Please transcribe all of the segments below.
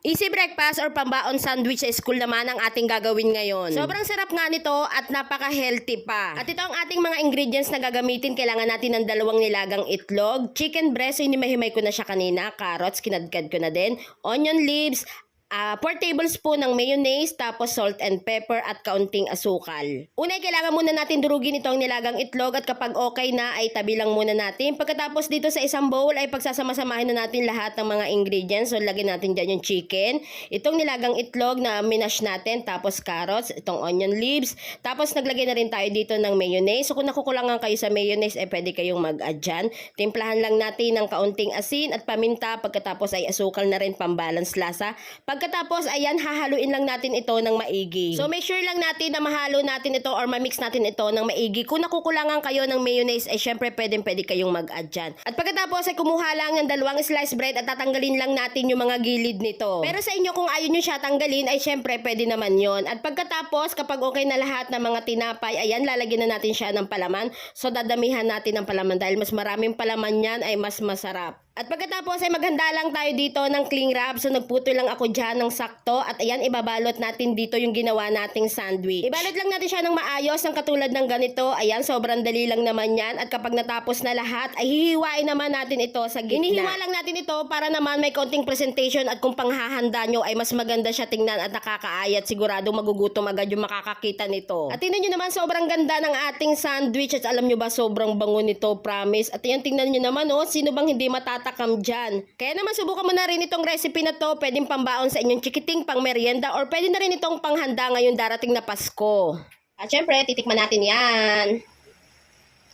Easy breakfast or pambaon sandwich sa school naman ang ating gagawin ngayon. Sobrang sarap nga nito at napaka-healthy pa. At ito ang ating mga ingredients na gagamitin. Kailangan natin ng 2 nilagang itlog, chicken breast, so hinimay-himay ko na siya kanina, carrots, kinadkad ko na din, onion leaves, 4 tablespoon ng mayonnaise, tapos salt and pepper at kaunting asukal. Una, kailangan muna natin durugin itong nilagang itlog at kapag okay na ay tabi lang muna natin. Pagkatapos dito sa isang bowl ay pagsasama-samahin na natin lahat ng mga ingredients. So lagyan natin dyan yung chicken, itong nilagang itlog na minash natin, tapos carrots, itong onion leaves, tapos naglagay na rin tayo dito ng mayonnaise. So kung nakukulangan kayo sa mayonnaise ay pwede kayong mag-add dyan. Timplahan lang natin ng kaunting asin at paminta, pagkatapos ay asukal na rin pambalance lasa. Pagkatapos, ayan, hahaluin lang natin ito ng maigi. So, make sure lang natin na mahalo natin ito or mamix natin ito ng maigi. Kung nakukulangan kayo ng mayonnaise, ay syempre pwede kayong mag-add dyan. At pagkatapos, ay kumuha lang ng 2 slice bread at tatanggalin lang natin yung mga gilid nito. Pero sa inyo, kung ayaw nyo siya tanggalin, ay syempre pwede naman yon. At pagkatapos, kapag okay na lahat ng mga tinapay, ayan, lalagyan na natin siya ng palaman. So, dadamihan natin ng palaman dahil mas maraming palaman yan ay mas masarap. At pagkatapos ay maghanda lang tayo dito ng cling wrap. So nagputo lang ako dyan ng sakto. At ayan, ibabalot natin dito yung ginawa nating sandwich. Ibalot lang natin siya ng maayos ng katulad ng ganito. Ayan, sobrang dali lang naman yan. At kapag natapos na lahat, ay hihiwain naman natin ito sa gitna. Hinihiwa lang natin ito para naman may konting presentation. At kung panghahanda nyo ay mas maganda siya tingnan at nakakaayat. Siguradong magugutom agad yung makakakita nito. At tingnan nyo naman, sobrang ganda ng ating sandwich. At alam nyo ba, sobrang bango nito, promise. At ayan, tingnan nyo naman, oh, sino bang hindi matatakam dyan. Kaya naman subukan mo na rin itong recipe na to. Pwedeng pambaon sa inyong chikiting, pang merienda, or pwede na rin itong panghanda ngayon darating na Pasko. At syempre, titikman natin yan.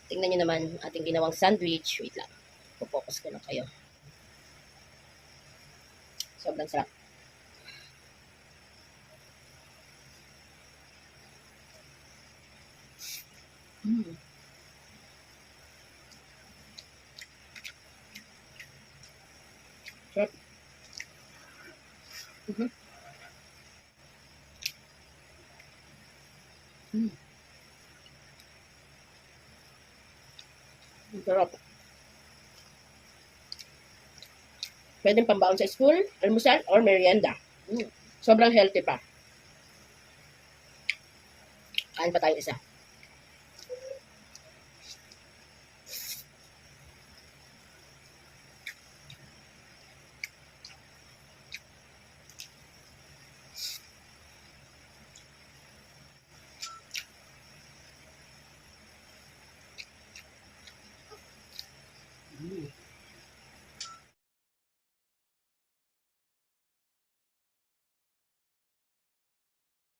Tingnan nyo naman ating ginawang sandwich. Wait lang. Focus ko lang kayo. Sobrang sarap. Sarap. Sarap. Pwedeng pambaon sa school, almusal, or merienda. Sobrang healthy pa. Kain pa tayo isa.